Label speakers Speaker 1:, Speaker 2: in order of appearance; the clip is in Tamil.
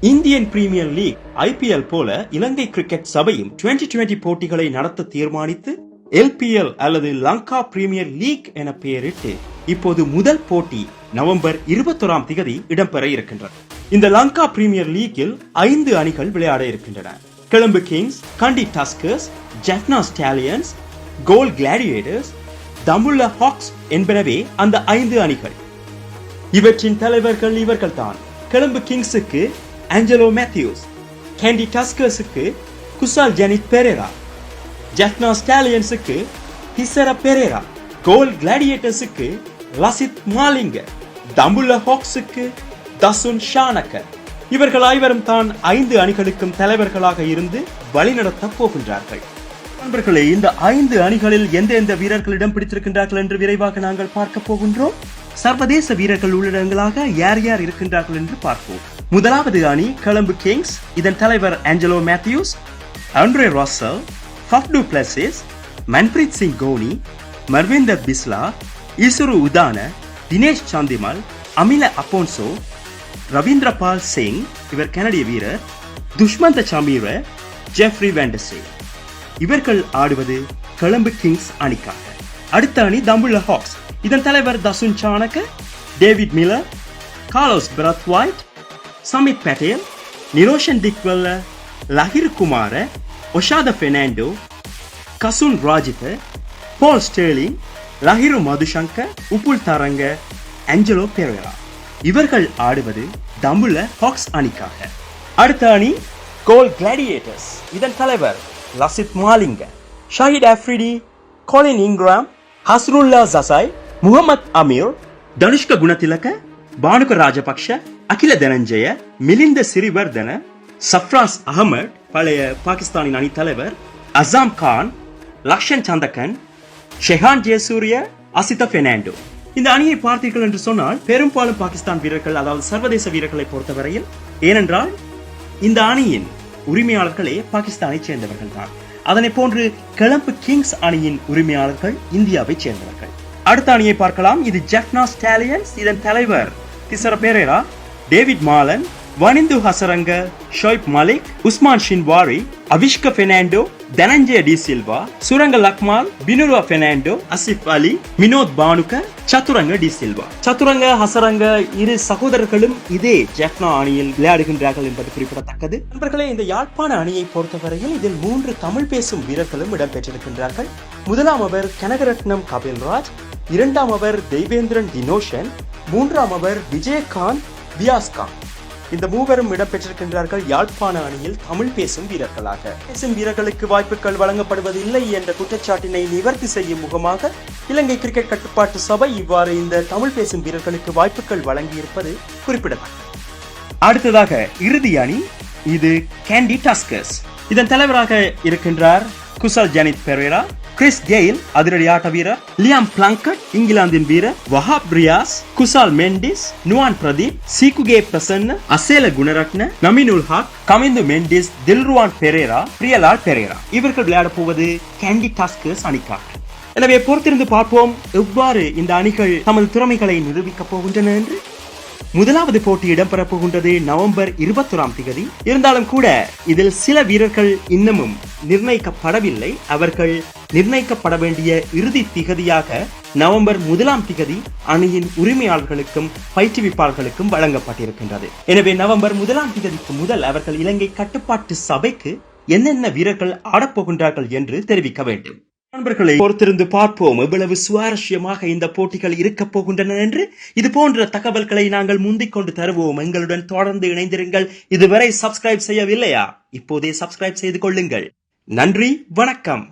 Speaker 1: இந்தியன் பிரீமியர் லீக் IPL போல இலங்கை கிரிக்கெட் சபையும் 2020 போட்டிகளை நடத்த தீர்மானித்து LPL அல்லது லங்கா பிரீமியர் லீக் என பெயரிட்டு இப்போது முதல் போட்டி நவம்பர் 21ஆம் தேதி இடம்பெற இருக்கின்றது. இந்த லங்கா பிரீமியர் லீக்கில் 5 அணிகள் விளையாட இருக்கின்றன. கொலம்போ கிங்ஸ், கண்டி டஸ்கர்ஸ், ஜாஃப்னா ஸ்டாலியன்ஸ், கோல் கிளாடியேட்டர்ஸ், தம்புல்லா ஹாக்ஸ் என்பனவே அந்த 5 அணிகள். இவற்றின் தலைவர்கள் இவர்கள்தான். Colombo கிங்ஸுக்கு Angelo Mathews, Kandy Tuskersக்கு Kusal Janith Perera, Jaffna Stallionsக்கு Thisara Perera, கோல் Gladiatorsக்கு Lasith Malinga, Dambulla Hawksக்கு Dasun Shanaka. இவர்கள் ஐவரும் தான் 5 அணிகளுக்கும் தலைவர்களாக இருந்து வழிநடத்த போகின்றார்கள். நண்பர்களே, இந்த 5 அணிகளில் எந்தெந்த வீரர்கள் இடம் பிடித்திருக்கின்றார்கள் என்று விரைவாக நாங்கள் பார்க்க போகின்றோம். சர்வதேச வீரர்கள் உள்ளிடங்களாக யார் யார் இருக்கின்றார்கள் என்று பார்ப்போம். முதலாவது அணி கொலம்போ கிங்ஸ். இதன் தலைவர் Angelo Mathews, Andre Russell, Faf du Plessis, Manpreet Singh Gony, Manvinder Bisla, Isuru Udana, Dinesh Chandimal, Amila Aponso, Ravindra பால் சிங், இவர் கனடிய வீரர், துஷ்மந்த சமீர, ஜெஃப்ரி வேண்டசே. இவர்கள் ஆடுவது கொலம்போ கிங்ஸ் அணிக்காக. அடுத்த அணி தம்புல்லா ஹாக்ஸ். இதன் தலைவர் Dasun Shanaka, David Miller, Carlos Brathwaite, Samit Patel, Niroshan Dickwella, Lahiru Kumara, Oshada Fernando, Kasun Rajitha, Paul Stirling, Lahiru Madushanka, Upul Tharanga, Angelo Perera. இவர்கள் ஆடுவது தம்புல்லா ஹாக்ஸ் அணிக்காக. அடுத்த அணி கோல் கிளாடியேட்டர்ஸ். இதன் தலைவர் லசித் மாலிங்க, ஷாஹித் அஃப்ரிடி, கோலின் இங்கிராம், ஹஸ்ருல்லா ஜசாய், முகமது அமீர், தனுஷ்க குணதிலக, பானுக ராஜபக்ஷ, அகில தனஞ்சய, மிலிந்த சிறிவர்தன, சஃப்ராஸ் அகமட், பழைய பாகிஸ்தானின் அணி தலைவர், அசாம் கான், லக்ஷன் சந்தகன், ஷெஹான் ஜெயசூரிய, அசித பெர்னாண்டோ. இந்த அணியை பார்த்தீர்கள் என்று சொன்னால் பெரும்பாலும் பாகிஸ்தான் வீரர்கள், அதாவது சர்வதேச வீரர்களை பொறுத்தவரையில், ஏனென்றால் இந்த அணியின் உரிமையாளர்களே பாகிஸ்தானை சேர்ந்தவர்கள் தான். அதனை போன்று கொலம்போ கிங்ஸ் அணியின் உரிமையாளர்கள் இந்தியாவை சேர்ந்தவர்கள். அடுத்த அணியை பார்க்கலாம். இது ஜாஃப்னா ஸ்டாலியன்ஸ். இதன் தலைவர் திசரா பெரேரா, டேவிட் மாலன், வனிந்து ஹசரங்க, ஷோய்ப் மலிக், உஸ்மான் ஷின்வாரி, அவிஷ்க பெர்னாண்டோ, தனஞ்சய டி சில்வா, சுரங்க லக்மால், பினுருவா பெர்னாண்டோ, அசிப் அலி, மினோத் பானுக, சதுரங்க டி சில்வா. சதுரங்க ஹசரங்க இரு சகோதரர்களும் இதே ஜாஃப்னா அணியில் விளையாடுகின்றார்கள் என்பது குறிப்பிடத்தக்கது. நண்பர்களே, இந்த யாழ்ப்பாண அணியை பொறுத்தவரையில் இதில் 3 தமிழ் பேசும் வீரர்களும் இடம்பெற்றிருக்கின்றார்கள். முதலாம் அவர் கனகரட்னம் கபில்ராஜ், இரண்டாம் அவர் தெய்வேந்திரன் தினோஷன், மூன்றாம் அவர் விஜயகாந்த் வியாஸ்கான். இந்த மூவரும் இடம்பெற்றிருக்கின்றார்கள் யாழ்ப்பாண அணியில் தமிழ் பேசும் வீரர்களாக. பேசும் வீரர்களுக்கு வாய்ப்புகள் வழங்கப்படுவதில்லை என்ற குற்றச்சாட்டினை நிவர்த்தி செய்யும் முகமாக இலங்கை கிரிக்கெட் கட்டுப்பாட்டு சபை இவ்வாறு இந்த தமிழ் பேசும் வீரர்களுக்கு வாய்ப்புகள் வழங்கியிருப்பது குறிப்பிடத்தக்கது. அடுத்ததாக இறுதி அணி. இது கேண்டி டஸ்கர்ஸ். இதன் தலைவராக இருக்கின்றார் குசல் ஜனித் பெரேரா, கிறிஸ் கெயில் அதிரடி ஆட்ட வீரர், லியாம் பிளாங்கட் இங்கிலாந்தின் வீரர், வஹாப் ரியாஸ், குசால் மெண்டிஸ், நுவான் பிரதீப், சீகுகே பிரசன்ன, அசேல குணரட்ன, நமினுல் ஹக், கமிந்து மெண்டிஸ், தில்ருவான் பெரேரா, பிரியலால் பெரேரா. இவர்கள் விளையாட போவது கேண்டி டஸ்கர்ஸ் அணிக்காக. எனவே பொறுத்திருந்து பார்ப்போம் எவ்வாறு இந்த அணிகள் தமது திறமைகளை நிரூபிக்கப் போகின்றன என்று. முதலாவது போட்டி இடம்பெறப் போகின்றது நவம்பர் 21ஆம் தேதி. இருந்தாலும் கூட இதில் சில வீரர்கள் இன்னமும் நிர்ணயிக்கப்படவில்லை. அவர்கள் நிர்ணயிக்கப்பட வேண்டிய இறுதி திகதியாக நவம்பர் 1ஆம் தேதி அணியின் உரிமையாளர்களுக்கும் பயிற்றுவிப்பாளர்களுக்கும் வழங்கப்பட்டிருக்கின்றது. எனவே நவம்பர் 1ஆம் தேதிக்கு முதல் அவர்கள் இலங்கை கட்டுப்பாட்டு சபைக்கு என்னென்ன வீரர்கள் ஆடப்போகின்றார்கள் என்று தெரிவிக்க வேண்டும். நண்பர்களை பொறுத்திருந்து பார்ப்போம் எவ்வளவு சுவாரஸ்யமாக இந்த போட்டிகள் இருக்க போகின்றன என்று. இது போன்ற தகவல்களை நாங்கள் முந்திக் கொண்டு தருவோம். எங்களுடன் தொடர்ந்து இணைந்திருங்கள். இதுவரை சப்ஸ்கிரைப் செய்யவில்லையா? இப்போதே சப்ஸ்கிரைப் செய்து கொள்ளுங்கள். நன்றி, வணக்கம்.